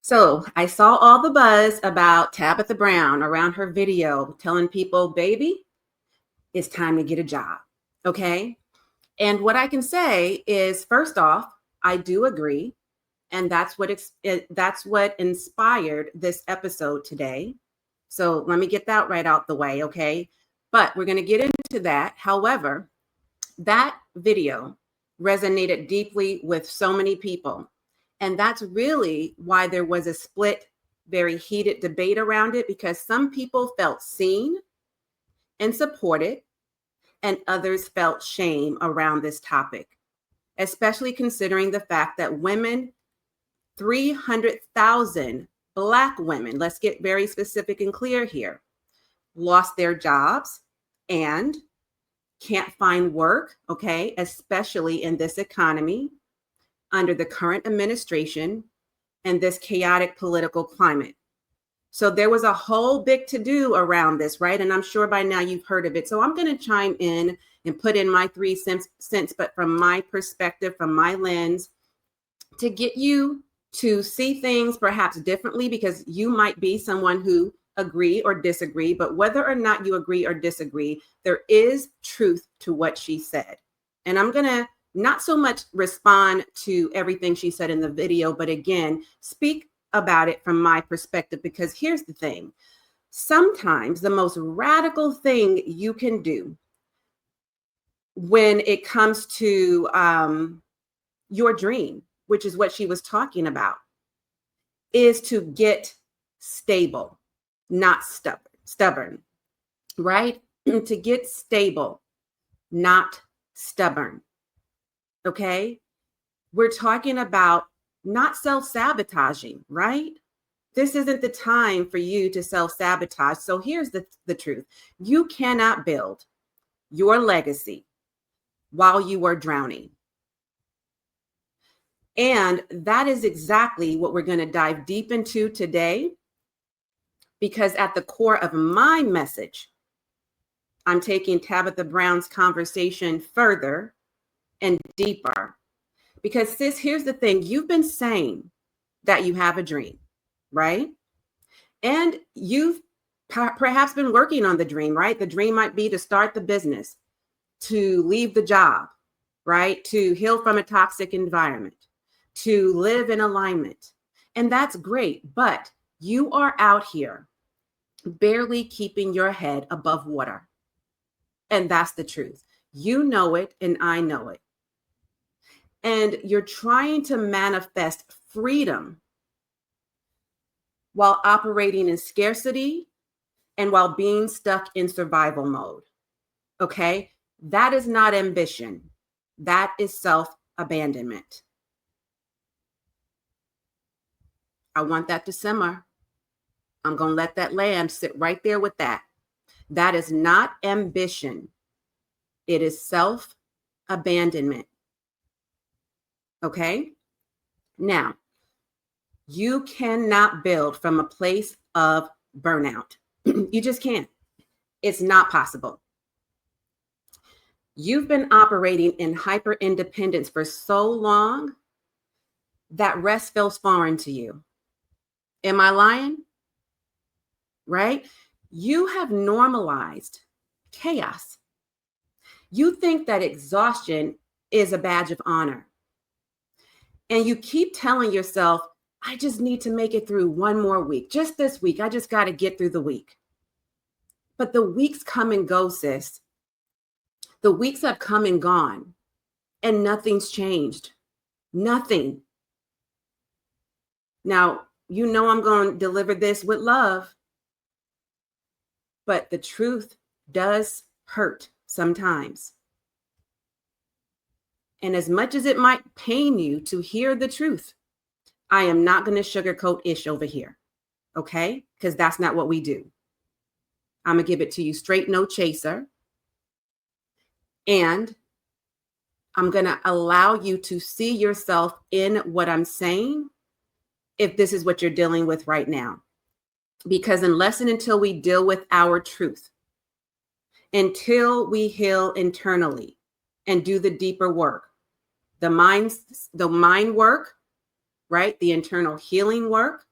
So I saw all the buzz about Tabitha Brown around her video telling people, baby, it's time to get a job. Okay. And what I can say is, first off, I do agree. And that's what inspired this episode today. So let me get that right out the way. Okay. But we're going to get into that. However, that video resonated deeply with so many people. And that's really why there was a split, very heated debate around it, because some people felt seen and supported, and others felt shame around this topic, especially considering the fact that 300,000 Black women, let's get very specific and clear here, lost their jobs and can't find work, okay, especially in this economy, under the current administration and this chaotic political climate. So there was a whole big to-do around this, right? And I'm sure by now you've heard of it. So I'm going to chime in and put in my 3 cents, but from my perspective, from my lens, to get you to see things perhaps differently, because you might be someone who agree or disagree, but whether or not you agree or disagree, there is truth to what she said. And I'm going to not so much respond to everything she said in the video, but again, speak about it from my perspective, because here's the thing. Sometimes the most radical thing you can do when it comes to your dream, which is what she was talking about, is to get stable, not stubborn, right? To get stable, not stubborn. Okay. We're talking about not self-sabotaging, right? This isn't the time for you to self-sabotage. So here's the truth. You cannot build your legacy while you are drowning. And that is exactly what we're going to dive deep into today, because at the core of my message, I'm taking Tabitha Brown's conversation further and deeper. Because sis, here's the thing. You've been saying that you have a dream, right? And you've perhaps been working on the dream, right? The dream might be to start the business, to leave the job, right? To heal from a toxic environment, to live in alignment. And that's great. But you are out here barely keeping your head above water. And that's the truth. You know it, and I know it. And you're trying to manifest freedom while operating in scarcity and while being stuck in survival mode. Okay? That is not ambition. That is self-abandonment. I want that to simmer. I'm going to let that land sit right there with that. That is not ambition. It is self-abandonment. Okay? Now, you cannot build from a place of burnout. You just can't. It's not possible. You've been operating in hyper independence for so long that rest feels foreign to you. Am I lying? Right? You have normalized chaos. You think that exhaustion is a badge of honor. And you keep telling yourself, I just need to make it through one more week. Just this week. I just got to get through the week. But the weeks come and go, sis. The weeks have come and gone, and nothing's changed. Nothing. Now, you know I'm going to deliver this with love. But the truth does hurt sometimes. And as much as it might pain you to hear the truth, I am not going to sugarcoat ish over here. Okay? Because that's not what we do. I'm going to give it to you straight, no chaser. And I'm going to allow you to see yourself in what I'm saying, if this is what you're dealing with right now. Because unless and until we deal with our truth, until we heal internally and do the deeper work, the mind work, right? The internal healing work,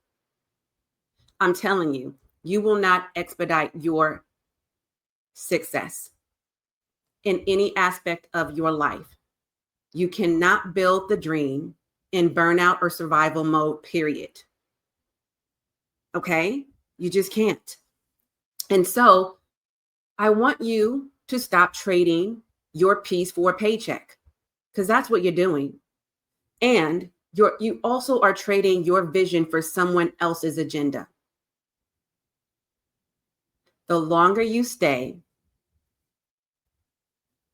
I'm telling you, you will not expedite your success in any aspect of your life. You cannot build the dream in burnout or survival mode, period. Okay? You just can't. And so I want you to stop trading your peace for a paycheck, because that's what you're doing. And you also are trading your vision for someone else's agenda. The longer you stay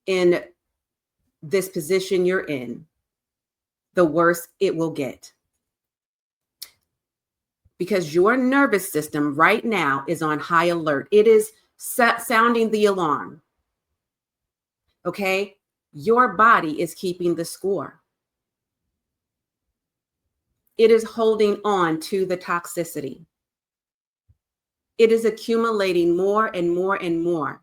in this position you're in, the worse it will get. Because your nervous system right now is on high alert. It is sounding the alarm. Okay? Your body is keeping the score. It is holding on to the toxicity. It is accumulating more and more and more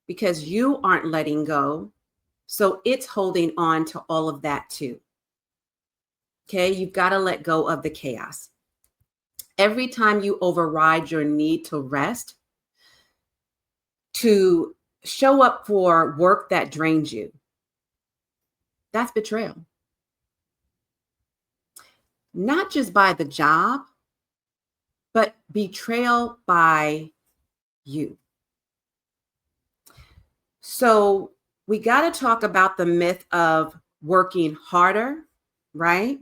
because you aren't letting go. So it's holding on to all of that too. Okay, you've got to let go of the chaos. Every time you override your need to rest, to show up for work that drains you, that's betrayal. Not just by the job, but betrayal by you. So we got to talk about the myth of working harder, right?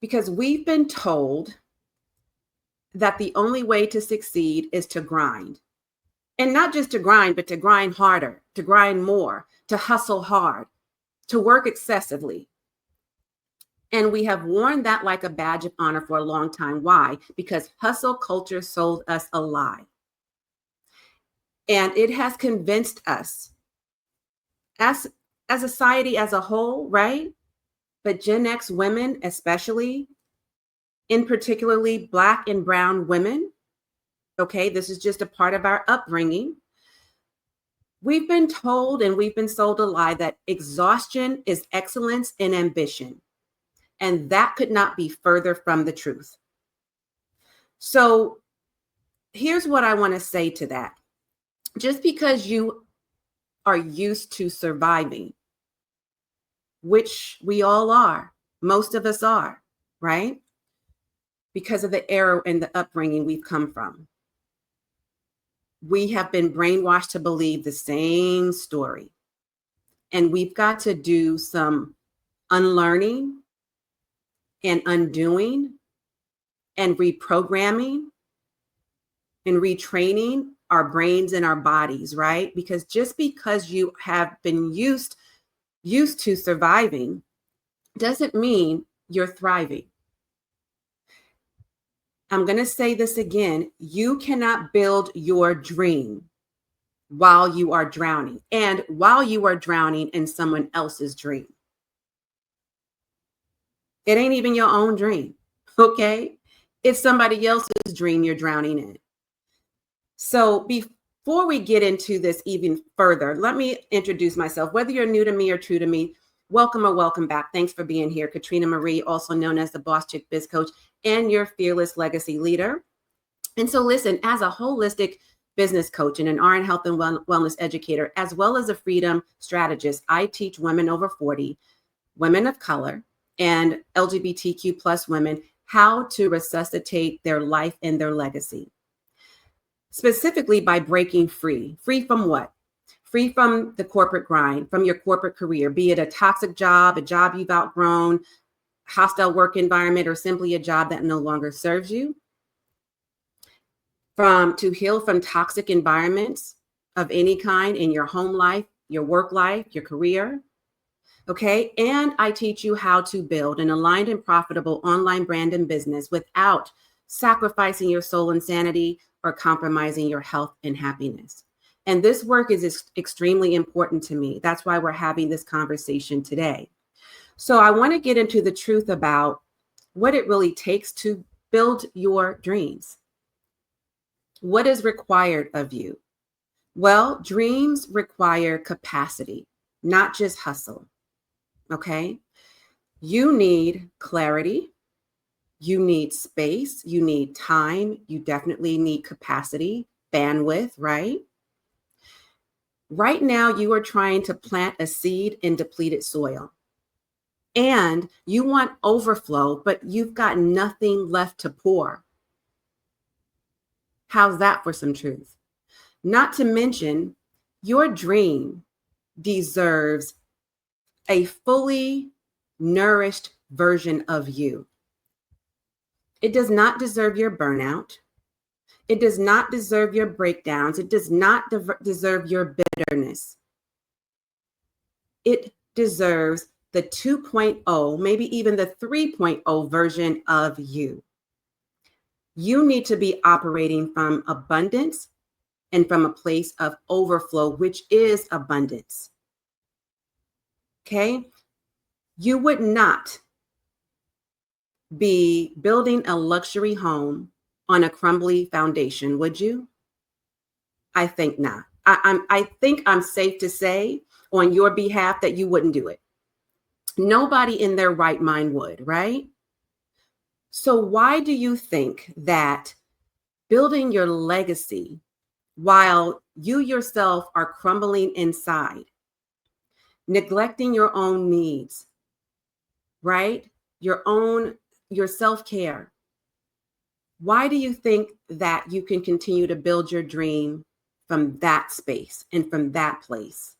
Because we've been told that the only way to succeed is to grind. And not just to grind, but to grind harder, to grind more, to hustle hard, to work excessively. And we have worn that like a badge of honor for a long time. Why? Because hustle culture sold us a lie. And it has convinced us as a society as a whole, right? But Gen X women, especially, in particularly Black and brown women, okay, this is just a part of our upbringing. We've been told and we've been sold a lie that exhaustion is excellence in ambition. And that could not be further from the truth. So here's what I want to say to that. Just because you are used to surviving, which we all are, most of us are, right? Because of the era and the upbringing we've come from. We have been brainwashed to believe the same story. And we've got to do some unlearning and undoing and reprogramming and retraining our brains and our bodies, right? Because just because you have been used to surviving doesn't mean you're thriving. I'm going to say this again. You cannot build your dream while you are drowning, and while you are drowning in someone else's dream. It ain't even your own dream, okay? It's somebody else's dream you're drowning in. So before we get into this even further, let me introduce myself. Whether you're new to me or true to me, welcome or welcome back. Thanks for being here. Katrina Marie, also known as the Boss Chick Biz Coach and your fearless legacy leader. And so listen, as a holistic business coach and an RN health and wellness educator, as well as a freedom strategist, I teach women over 40, women of color, and LGBTQ plus women how to resuscitate their life and their legacy. Specifically by breaking free. Free from what? Free from the corporate grind, from your corporate career, be it a toxic job, a job you've outgrown, hostile work environment, or simply a job that no longer serves you. To heal from toxic environments of any kind in your home life, your work life, your career. Okay. And I teach you how to build an aligned and profitable online brand and business without sacrificing your soul and sanity or compromising your health and happiness. And this work is extremely important to me. That's why we're having this conversation today. So I want to get into the truth about what it really takes to build your dreams. What is required of you? Well, dreams require capacity, not just hustle. Okay? You need clarity. You need space, you need time, you definitely need capacity, bandwidth, right? Right now, you are trying to plant a seed in depleted soil. And you want overflow, but you've got nothing left to pour. How's that for some truth? Not to mention, your dream deserves a fully nourished version of you. It does not deserve your burnout. It does not deserve your breakdowns. It does not deserve your bitterness. It deserves the 2.0, maybe even the 3.0 version of you. You need to be operating from abundance and from a place of overflow, which is abundance. Okay? You would not be building a luxury home on a crumbly foundation, would you? I think not. I think I'm safe to say on your behalf that you wouldn't do it. Nobody in their right mind would, right? So why do you think that building your legacy while you yourself are crumbling inside, neglecting your own needs, right? Your self-care. Why do you think that you can continue to build your dream from that space and from that place?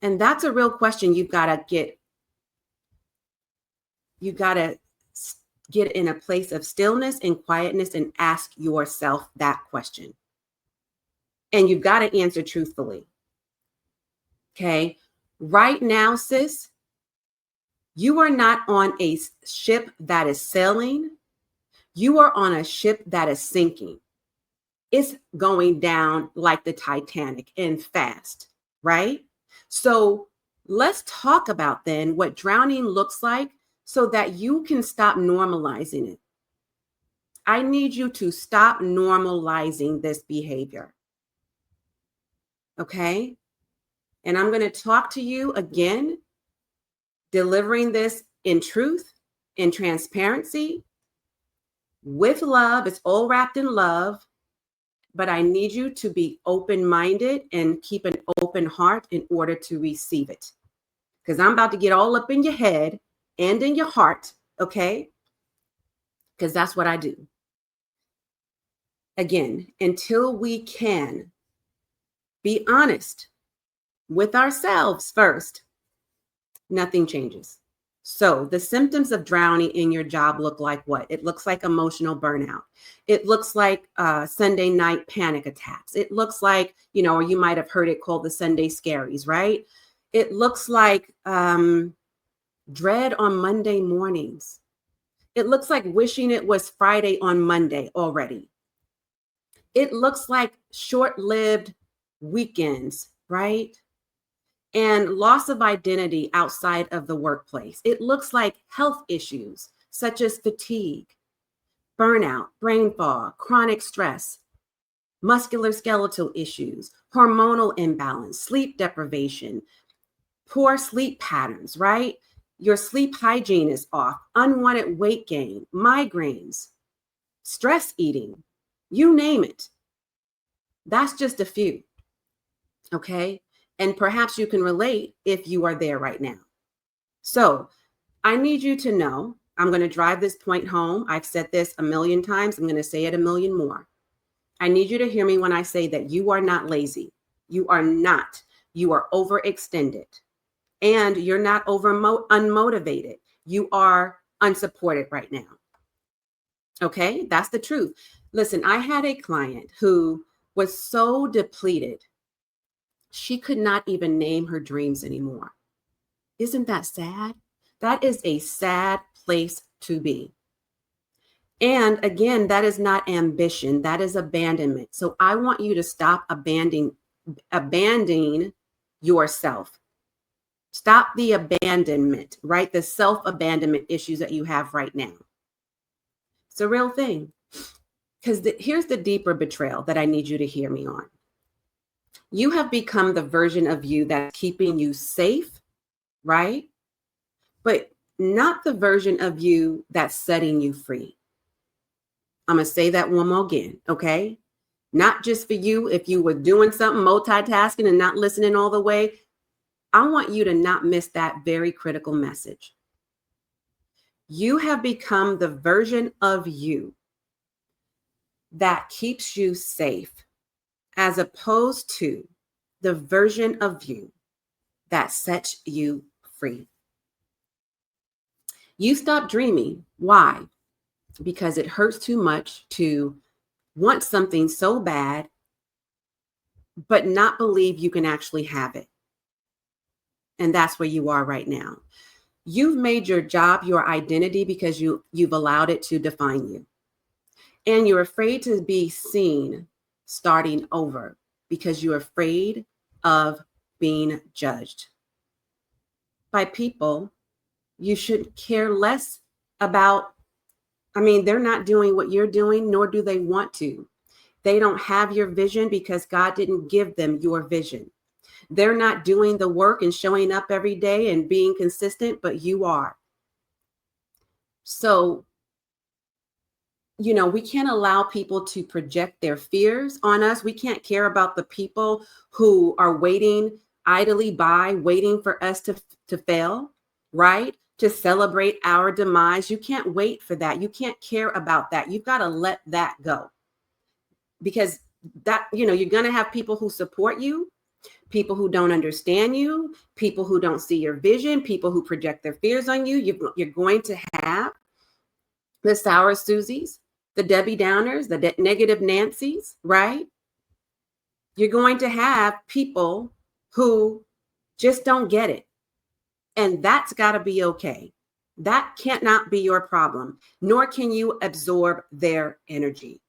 And that's a real question you've got to get in a place of stillness and quietness and ask yourself that question. And you've got to answer truthfully. Okay. Right now, sis, you are not on a ship that is sailing. You are on a ship that is sinking. It's going down like the Titanic and fast, right? So let's talk about then what drowning looks like so that you can stop normalizing it. I need you to stop normalizing this behavior. Okay? And I'm going to talk to you again, delivering this in truth, in transparency, with love. It's all wrapped in love, but I need you to be open-minded and keep an open heart in order to receive it. Because I'm about to get all up in your head and in your heart, okay? Because that's what I do. Again, until we can be honest with ourselves first, nothing changes. So the symptoms of drowning in your job look like what? It looks like emotional burnout. It looks like Sunday night panic attacks. It looks like, or you might have heard it called the Sunday scaries, right? It looks like dread on Monday mornings. It looks like wishing it was Friday on Monday already. It looks like short-lived weekends, right? And loss of identity outside of the workplace. It looks like health issues such as fatigue, burnout, brain fog, chronic stress, musculoskeletal issues, hormonal imbalance, sleep deprivation, poor sleep patterns, right? Your sleep hygiene is off, unwanted weight gain, migraines, stress eating, you name it. That's just a few, okay? And perhaps you can relate if you are there right now. So I need you to know, I'm going to drive this point home. I've said this a million times. I'm going to say it a million more. I need you to hear me when I say that you are not lazy. You are not. You are overextended. And you're not unmotivated. You are unsupported right now. Okay, that's the truth. Listen, I had a client who was so depleted, she could not even name her dreams anymore. Isn't that sad? That is a sad place to be. And again, that is not ambition. That is abandonment. So I want you to stop abandoning yourself. Stop the abandonment, right? The self-abandonment issues that you have right now. It's a real thing. Because here's the deeper betrayal that I need you to hear me on. You have become the version of you that's keeping you safe, right? But not the version of you that's setting you free. I'm going to say that one more again, okay? Not just for you if you were doing something, multitasking and not listening all the way. I want you to not miss that very critical message. You have become the version of you that keeps you safe, as opposed to the version of you that sets you free. You stop dreaming. Why? Because it hurts too much to want something so bad, but not believe you can actually have it. And that's where you are right now. You've made your job your identity because you've allowed it to define you. And you're afraid to be seen starting over because you're afraid of being judged by people you should care less about. They're not doing what you're doing, nor do they want to. They don't have your vision because God didn't give them your vision. They're not doing the work and showing up every day and being consistent, but you are. So, we can't allow people to project their fears on us. We can't care about the people who are waiting idly by, waiting for us to fail, right? To celebrate our demise. You can't wait for that. You can't care about that. You've got to let that go. Because that, you're going to have people who support you, people who don't understand you, people who don't see your vision, people who project their fears on you. You're going to have the sour Susies, the Debbie Downers, the negative Nancys, right? You're going to have people who just don't get it. And that's got to be okay. That cannot be your problem, nor can you absorb their energy.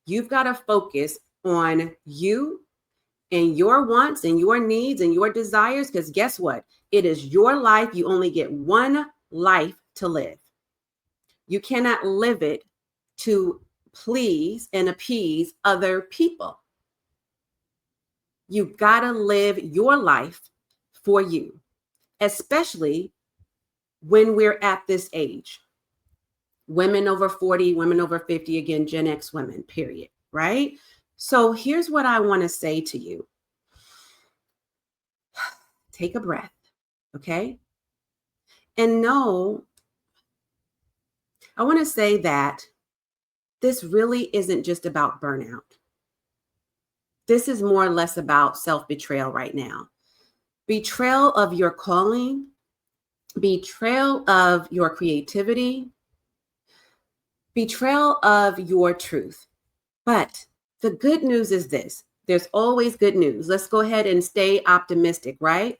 You've got to focus on you and your wants and your needs and your desires, because guess what? It is your life. You only get one life to live. You cannot live it to please and appease other people. You've got to live your life for you, especially when we're at this age. Women over 40, women over 50, again, Gen X women, period, right? So here's what I want to say to you. Take a breath, okay? And know, I want to say that this really isn't just about burnout. This is more or less about self-betrayal right now. Betrayal of your calling, betrayal of your creativity, betrayal of your truth. But the good news is this. There's always good news. Let's go ahead and stay optimistic, right?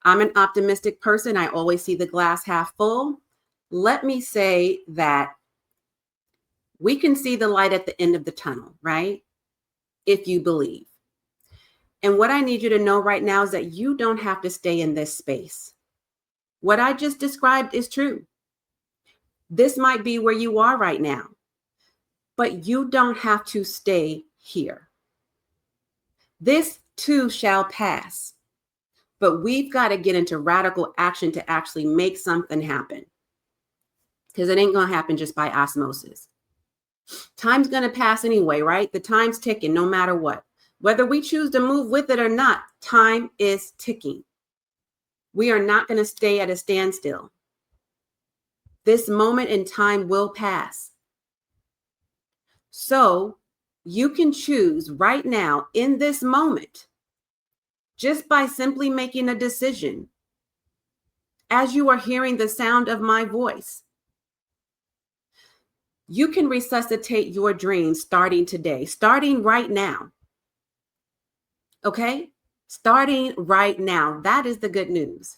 I'm an optimistic person. I always see the glass half full. Let me say that we can see the light at the end of the tunnel, right? If you believe. And what I need you to know right now is that you don't have to stay in this space. What I just described is true. This might be where you are right now, but you don't have to stay here. This too shall pass, but we've got to get into radical action to actually make something happen, because it ain't going to happen just by osmosis. Time's going to pass anyway, right? The time's ticking no matter what. Whether we choose to move with it or not, time is ticking. We are not going to stay at a standstill. This moment in time will pass. So you can choose right now in this moment, just by simply making a decision, as you are hearing the sound of my voice. You can resuscitate your dreams starting today, starting right now. Okay? Starting right now. That is the good news.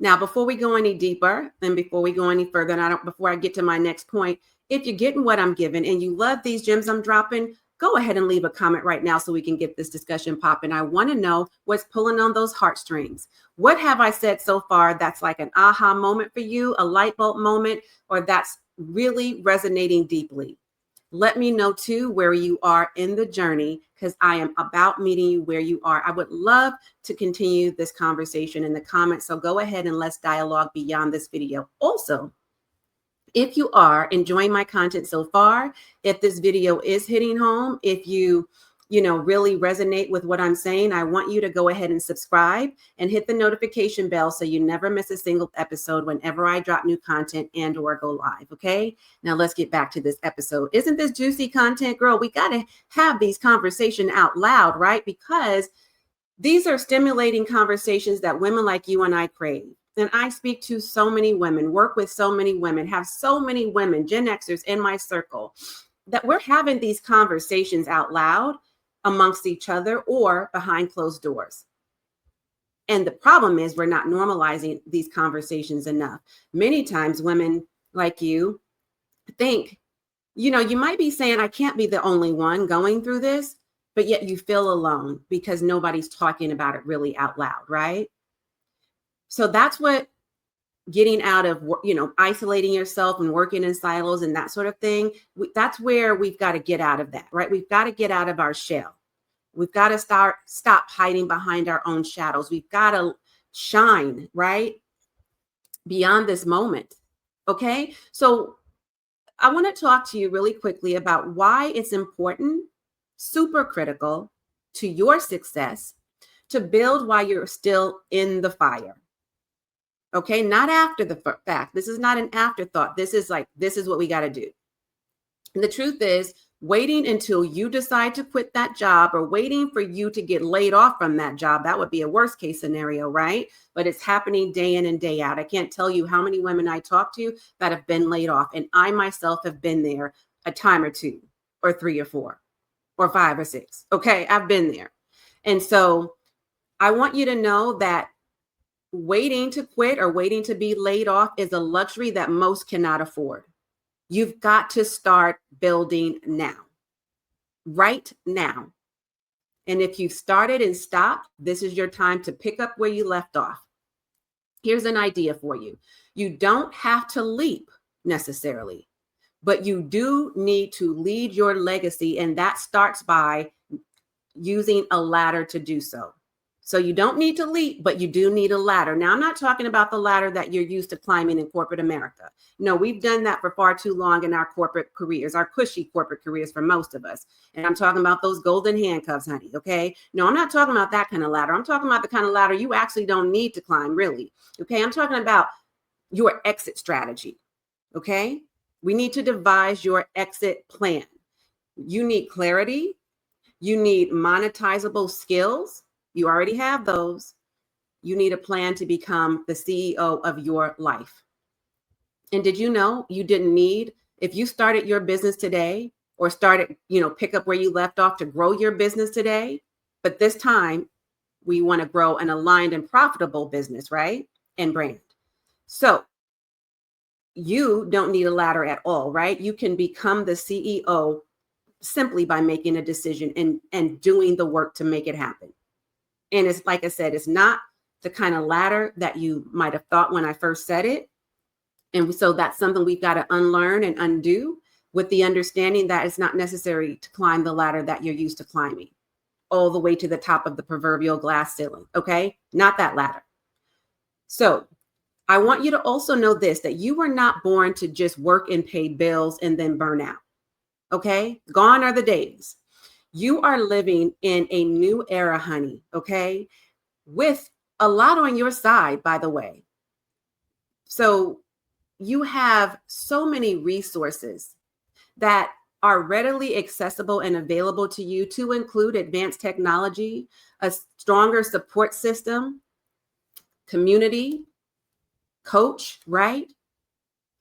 Now, before we go any deeper and before we go any further, before I get to my next point, if you're getting what I'm giving and you love these gems I'm dropping, go ahead and leave a comment right now so we can get this discussion popping. I want to know what's pulling on those heartstrings. What have I said so far that's like an aha moment for you, a light bulb moment, or that's really resonating deeply? Let me know too where you are in the journey, because I am about meeting you where you are. I would love to continue this conversation in the comments. So go ahead and let's dialogue beyond this video. Also, if you are enjoying my content so far, if this video is hitting home, if you really resonate with what I'm saying, I want you to go ahead and subscribe and hit the notification bell so you never miss a single episode whenever I drop new content and or go live. Okay, now let's get back to this episode. Isn't this juicy content, girl? We got to have these conversations out loud, right? Because these are stimulating conversations that women like you and I crave. And I speak to so many women, work with so many women, have so many women, Gen Xers in my circle, that we're having these conversations out loud amongst each other or behind closed doors. And the problem is we're not normalizing these conversations enough. Many times women like you think, you might be saying, I can't be the only one going through this, but yet you feel alone because nobody's talking about it really out loud, right? So that's what getting out of, isolating yourself and working in silos and that sort of thing. That's where we've got to get out of that, right? We've got to get out of our shell. We've got to stop hiding behind our own shadows. We've got to shine, right? Beyond this moment. Okay. So I want to talk to you really quickly about why it's important, super critical to your success, to build while you're still in the fire. Okay, not after the fact. This is not an afterthought. This is what we got to do. And the truth is, waiting until you decide to quit that job or waiting for you to get laid off from that job, that would be a worst case scenario, right? But it's happening day in and day out. I can't tell you how many women I talk to that have been laid off. And I myself have been there a time or two or three or four or five or six. Okay, I've been there. And so I want you to know that waiting to quit or waiting to be laid off is a luxury that most cannot afford. You've got to start building now, right now. And if you've started and stopped, this is your time to pick up where you left off. Here's an idea for you. You don't have to leap necessarily, but you do need to lead your legacy. And that starts by using a ladder to do so. So you don't need to leap, but you do need a ladder. Now, I'm not talking about the ladder that you're used to climbing in corporate America. No, we've done that for far too long in our corporate careers, our cushy corporate careers for most of us. And I'm talking about those golden handcuffs, honey, okay? No, I'm not talking about that kind of ladder. I'm talking about the kind of ladder you actually don't need to climb, really, okay? I'm talking about your exit strategy, okay? We need to devise your exit plan. You need clarity. You need monetizable skills. You already have those. You need a plan to become the CEO of your life. And did you know you didn't need, if you started your business today or started, pick up where you left off to grow your business today, but this time we want to grow an aligned and profitable business, right? And brand. So you don't need a ladder at all, right? You can become the CEO simply by making a decision and doing the work to make it happen. And it's like I said, it's not the kind of ladder that you might have thought when I first said it. And so that's something we've got to unlearn and undo, with the understanding that it's not necessary to climb the ladder that you're used to climbing all the way to the top of the proverbial glass ceiling. Okay, not that ladder. So I want you to also know this, that you were not born to just work and pay bills and then burn out. Okay, gone are the days. You are living in a new era, honey, okay? With a lot on your side, by the way. So you have so many resources that are readily accessible and available to you, to include advanced technology, a stronger support system, community, coach, right?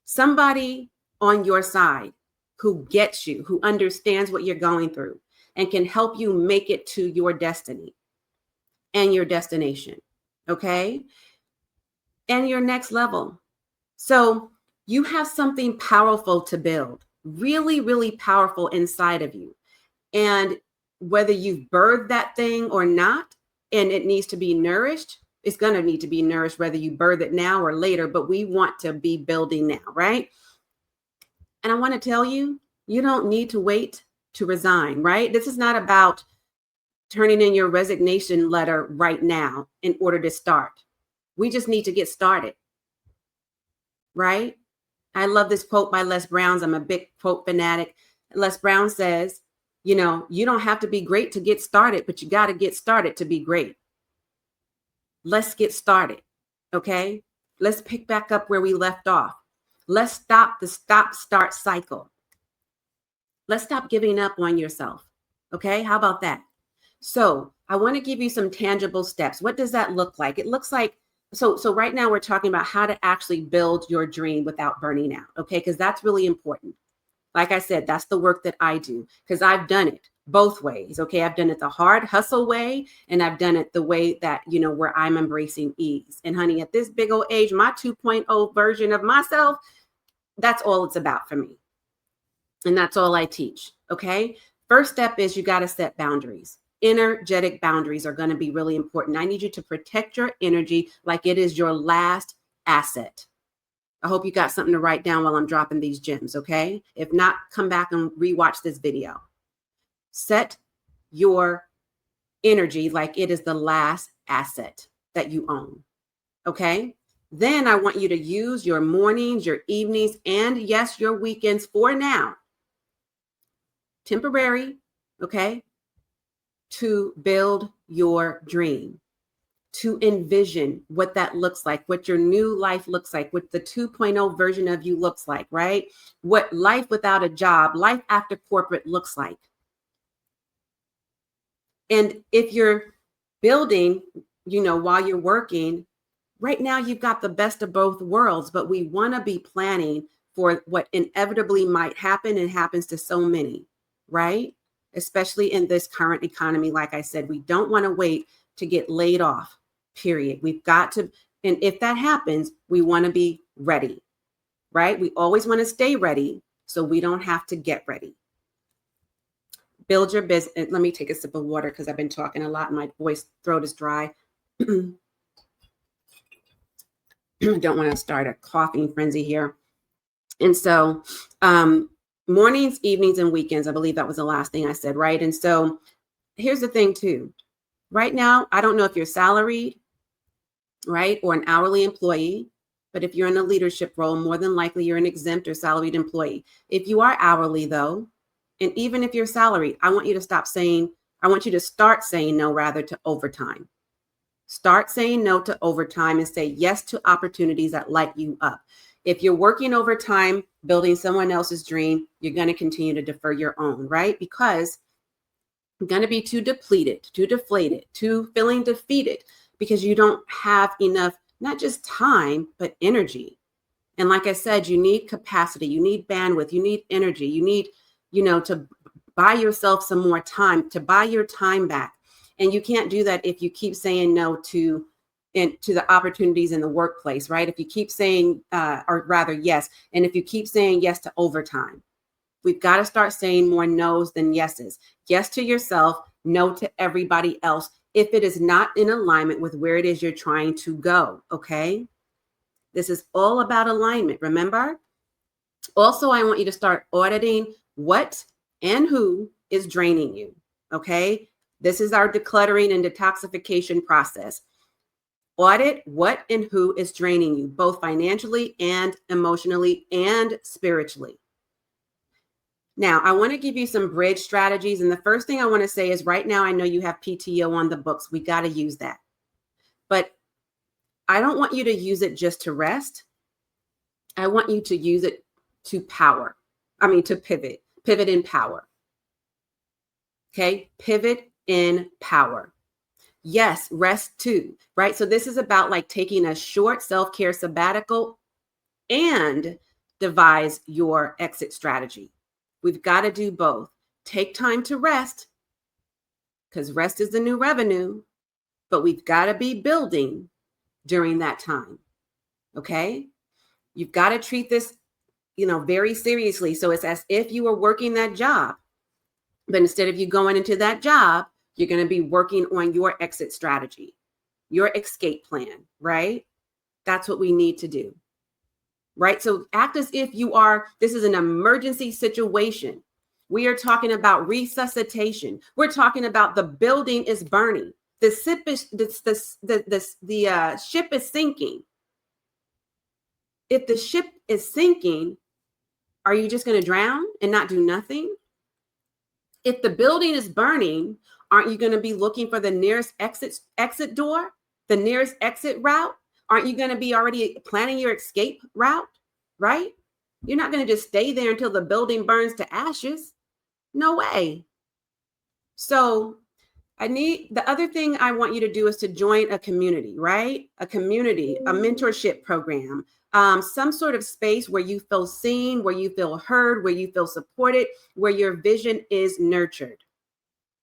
Somebody on your side who gets you, who understands what you're going through, and can help you make it to your destiny and your destination, okay? And your next level. So you have something powerful to build, really, really powerful inside of you. And whether you've birthed that thing or not, and it needs to be nourished, it's going to need to be nourished, whether you birth it now or later, but we want to be building now, right? And I want to tell you, You don't need to wait to resign, right? This is not about turning in your resignation letter right now in order to start. We just need to get started, right? I love this quote by Les Brown. I'm a big quote fanatic. Les Brown says, you don't have to be great to get started, but you got to get started to be great. Let's get started, okay? Let's pick back up where we left off. Let's stop the stop-start cycle. Let's stop giving up on yourself, okay? How about that? So I want to give you some tangible steps. What does that look like? It looks like, so right now we're talking about how to actually build your dream without burning out, okay? Because that's really important. Like I said, that's the work that I do because I've done it both ways, okay? I've done it the hard hustle way, and I've done it the way that, where I'm embracing ease. And honey, at this big old age, my 2.0 version of myself, that's all it's about for me. And that's all I teach, okay? First step is you got to set boundaries. Energetic boundaries are going to be really important. I need you to protect your energy like it is your last asset. I hope you got something to write down while I'm dropping these gems, okay? If not, come back and rewatch this video. Set your energy like it is the last asset that you own, okay? Then I want you to use your mornings, your evenings, and yes, your weekends for now, temporary, okay, to build your dream, to envision what that looks like, what your new life looks like, what the 2.0 version of you looks like, right? What life without a job, life after corporate looks like. And if you're building, while you're working, right now you've got the best of both worlds, but we want to be planning for what inevitably might happen and happens to so many, right? Especially in this current economy. Like I said, we don't want to wait to get laid off, period. We've got to, and if that happens, we want to be ready, right? We always want to stay ready so we don't have to get ready. Build your business. Let me take a sip of water because I've been talking a lot and my throat is dry. Don't want to start a coughing frenzy here. And so, mornings, evenings, and weekends, I believe that was the last thing I said, right? And so here's the thing too. Right now, I don't know if you're salaried, right, or an hourly employee, but if you're in a leadership role, more than likely you're an exempt or salaried employee. If you are hourly though, and even if you're salaried, I want you to start saying no rather to overtime. Start saying no to overtime and say yes to opportunities that light you up. If you're working overtime, building someone else's dream, you're going to continue to defer your own, right? Because you're going to be too depleted, too deflated, too feeling defeated because you don't have enough, not just time, but energy. And like I said, you need capacity, you need bandwidth, you need energy, you need, to buy yourself some more time, to buy your time back. And you can't do that if you keep saying no to the opportunities in the workplace, right? If you keep saying, or rather, yes. And if you keep saying yes to overtime, we've got to start saying more no's than yeses. Yes to yourself, no to everybody else, if it is not in alignment with where it is you're trying to go, okay? This is all about alignment, remember? Also, I want you to start auditing what and who is draining you, okay? This is our decluttering and detoxification process. Audit what and who is draining you, both financially and emotionally and spiritually. Now, I want to give you some bridge strategies. And the first thing I want to say is right now, I know you have PTO on the books. We got to use that. But I don't want you to use it just to rest. I want you to use it to pivot in power. Okay, pivot in power. Yes, rest too, right? So this is about like taking a short self-care sabbatical and devise your exit strategy. We've got to do both. Take time to rest because rest is the new revenue, but we've got to be building during that time. Okay. You've got to treat this, very seriously. So it's as if you were working that job, but instead of you going into that job, you're going to be working on your exit strategy, your escape plan, right? That's what we need to do. right? So act as if this is an emergency situation. We are talking about resuscitation. We're talking about the building is burning. The ship is sinking. If the ship is sinking, are you just going to drown and not do nothing? If the building is burning, aren't you going to be looking for the nearest exit door, the nearest exit route? Aren't you going to be already planning your escape route, right? You're not going to just stay there until the building burns to ashes. No way. So the other thing I want you to do is to join a community, right? A community, a mentorship program, some sort of space where you feel seen, where you feel heard, where you feel supported, where your vision is nurtured.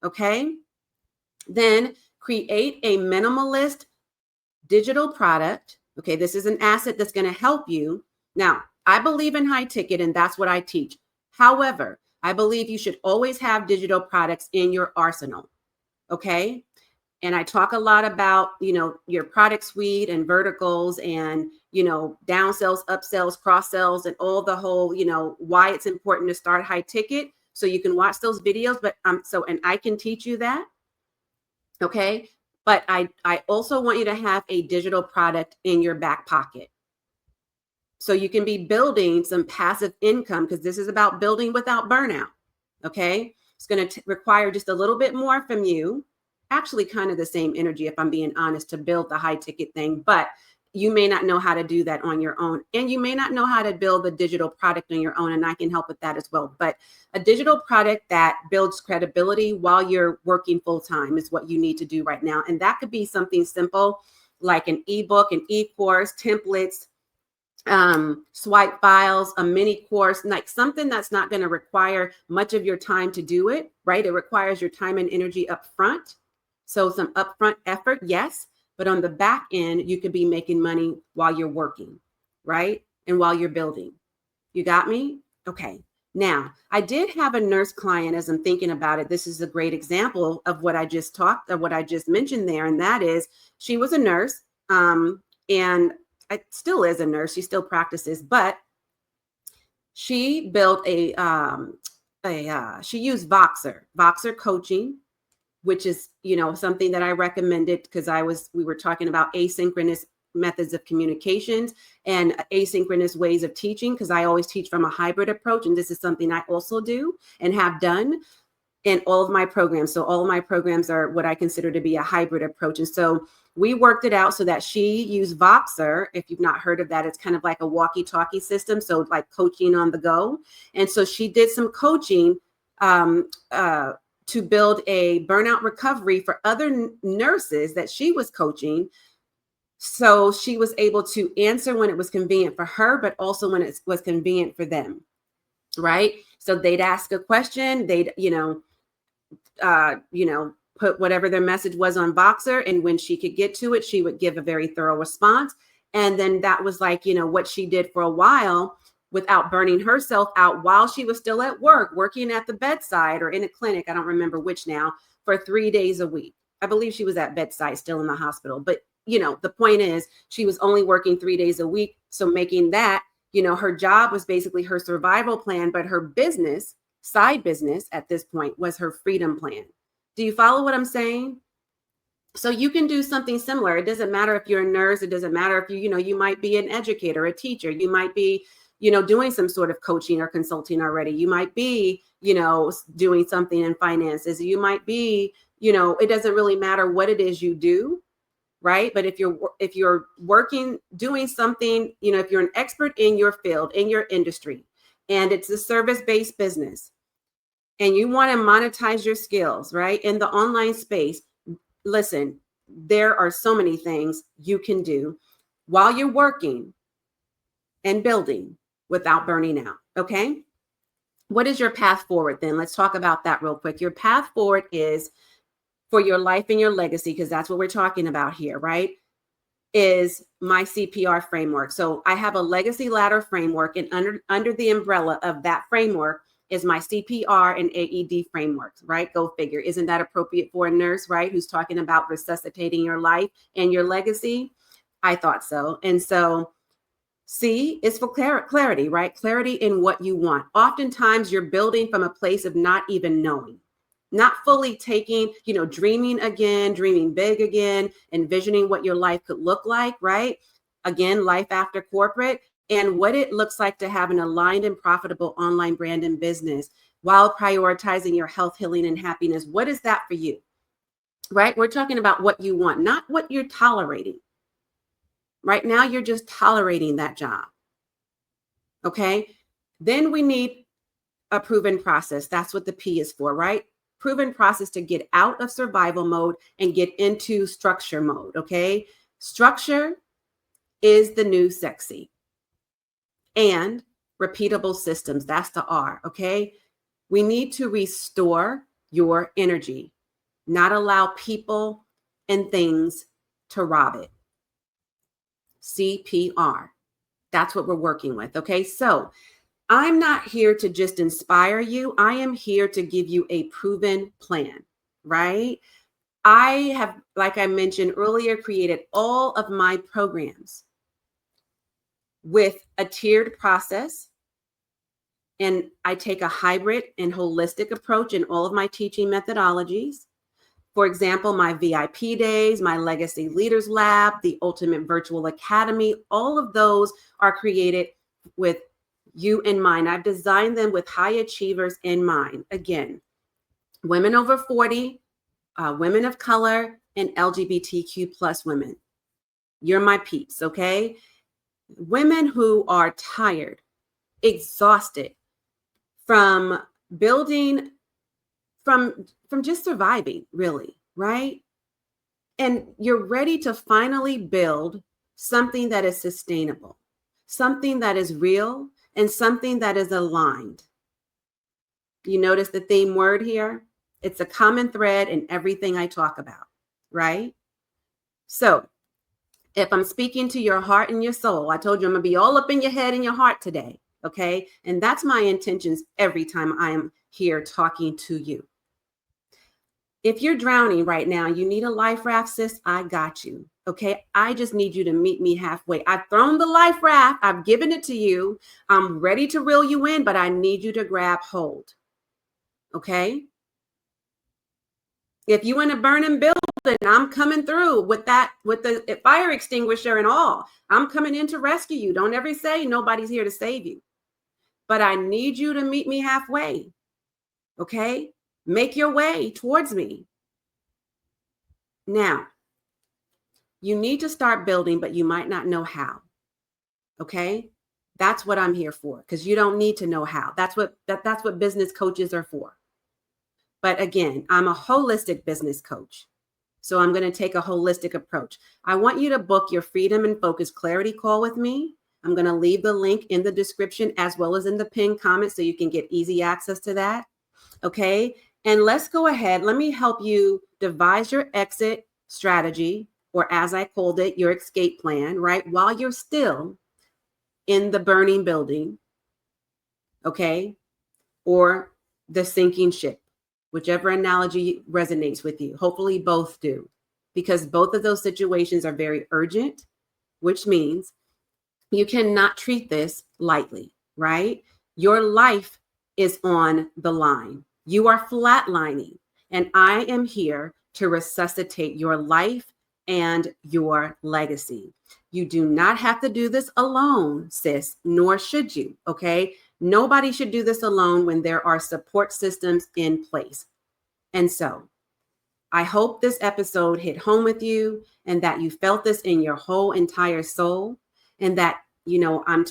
Okay. Then create a minimalist digital product. Okay. This is an asset that's going to help you. Now, I believe in high ticket, and that's what I teach. However, I believe you should always have digital products in your arsenal. Okay. And I talk a lot about, your product suite and verticals and, downsells, upsells, cross sells, and all the whole, why it's important to start high ticket. So you can watch those videos, but and I can teach you that. Okay. But I also want you to have a digital product in your back pocket. So you can be building some passive income, because this is about building without burnout. Okay. It's going to require just a little bit more from you. Actually, kind of the same energy, if I'm being honest, to build the high ticket thing. But you may not know how to do that on your own. And you may not know how to build a digital product on your own. And I can help with that as well. But a digital product that builds credibility while you're working full time is what you need to do right now. And that could be something simple like an ebook, an e-course, templates, swipe files, a mini course, like something that's not going to require much of your time to do it, right? It requires your time and energy up front. So some upfront effort, yes, but on the back end, you could be making money while you're working, right? And while you're building. You got me? Okay. Now, I did have a nurse client, as I'm thinking about it. This is a great example of what I just mentioned there. And that is, she was a nurse, and it still is a nurse. She still practices, but she built she used Voxer coaching, which is, something that I recommended because we were talking about asynchronous methods of communications and asynchronous ways of teaching, because I always teach from a hybrid approach. And this is something I also do and have done in all of my programs. So all of my programs are what I consider to be a hybrid approach. And so we worked it out so that she used Voxer. If you've not heard of that, it's kind of like a walkie-talkie system. So like coaching on the go. And so she did some coaching to build a burnout recovery for other nurses that she was coaching. So she was able to answer when it was convenient for her, but also when it was convenient for them. Right. So they'd ask a question, they'd, put whatever their message was on Voxer. And when she could get to it, she would give a very thorough response. And then that was like, what she did for a while without burning herself out while she was still at work, working at the bedside or in a clinic. I don't remember which now, for 3 days a week. I believe she was at bedside, still in the hospital. But, the point is she was only working 3 days a week. So making that, her job was basically her survival plan, but her side business at this point was her freedom plan. Do you follow what I'm saying? So you can do something similar. It doesn't matter if you're a nurse. It doesn't matter if you might be an educator, a teacher. You might be, doing some sort of coaching or consulting already. You might be, doing something in finances. You might be, it doesn't really matter what it is you do, right? But if you're working, doing something, if you're an expert in your field, in your industry, and it's a service-based business, and you want to monetize your skills, right? In the online space, listen, there are so many things you can do while you're working and building without burning out, okay? What is your path forward then? Let's talk about that real quick. Your path forward is for your life and your legacy, because that's what we're talking about here, right? Is my CPR framework. So I have a legacy ladder framework, and under the umbrella of that framework is my CPR and AED frameworks, right? Go figure. Isn't that appropriate for a nurse, right? Who's talking about resuscitating your life and your legacy? I thought so. And so C is for clarity, right? Clarity in what you want. Oftentimes you're building from a place of not even knowing, not fully taking, dreaming again, dreaming big again, envisioning what your life could look like, right? Again, life after corporate and what it looks like to have an aligned and profitable online brand and business while prioritizing your health, healing, and happiness. What is that for you, right? We're talking about what you want, not what you're tolerating. Right now, you're just tolerating that job. Okay. Then we need a proven process. That's what the P is for, right? Proven process to get out of survival mode and get into structure mode. Okay. Structure is the new sexy, and repeatable systems. That's the R. Okay. We need to restore your energy, not allow people and things to rob it. CPR. That's what we're working with. Okay. So I'm not here to just inspire you. I am here to give you a proven plan, right? I have, like I mentioned earlier, created all of my programs with a tiered process. And I take a hybrid and holistic approach in all of my teaching methodologies. For example, my VIP days, my Legacy Leaders Lab, the Ultimate Virtual Academy, all of those are created with you in mind. I've designed them with high achievers in mind. Again, women over 40, women of color, and LGBTQ plus women. You're my peeps, okay? Women who are tired, exhausted from building, from just surviving, really, right? And you're ready to finally build something that is sustainable, something that is real, and something that is aligned. You notice the theme word here? It's a common thread in everything I talk about, right? So if I'm speaking to your heart and your soul, I told you I'm going to be all up in your head and your heart today, okay? And that's my intentions every time I am here talking to you. If you're drowning right now, you need a life raft, sis, I got you. Okay. I just need you to meet me halfway. I've thrown the life raft. I've given it to you. I'm ready to reel you in, but I need you to grab hold. Okay. If you in a burning building, I'm coming through with the fire extinguisher and all. I'm coming in to rescue you. Don't ever say nobody's here to save you, but I need you to meet me halfway. Okay. Make your way towards me. Now, you need to start building, but you might not know how. Okay. That's what I'm here for, because you don't need to know how. That's what business coaches are for. But again, I'm a holistic business coach. So I'm going to take a holistic approach. I want you to book your Freedom and Focus Clarity call with me. I'm going to leave the link in the description as well as in the pinned comment so you can get easy access to that. Okay. And let's go ahead. Let me help you devise your exit strategy, or as I called it, your escape plan, right? While you're still in the burning building, okay? Or the sinking ship, whichever analogy resonates with you. Hopefully both do, because both of those situations are very urgent, which means you cannot treat this lightly, right? Your life is on the line. You are flatlining, and I am here to resuscitate your life and your legacy. You do not have to do this alone, sis, nor should you, okay? Nobody should do this alone when there are support systems in place. And so I hope this episode hit home with you and that you felt this in your whole entire soul, and that, I'm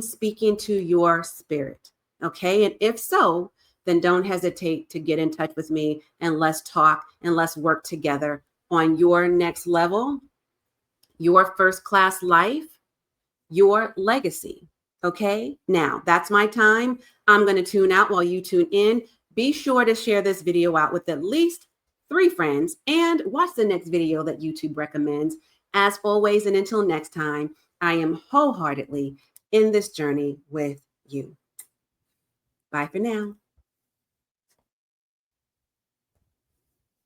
speaking to your spirit, okay? And if so, then don't hesitate to get in touch with me, and let's talk and let's work together on your next level, your first class life, your legacy. Okay. Now that's my time. I'm going to tune out while you tune in. Be sure to share this video out with at least 3 friends and watch the next video that YouTube recommends. As always, and until next time, I am wholeheartedly in this journey with you. Bye for now.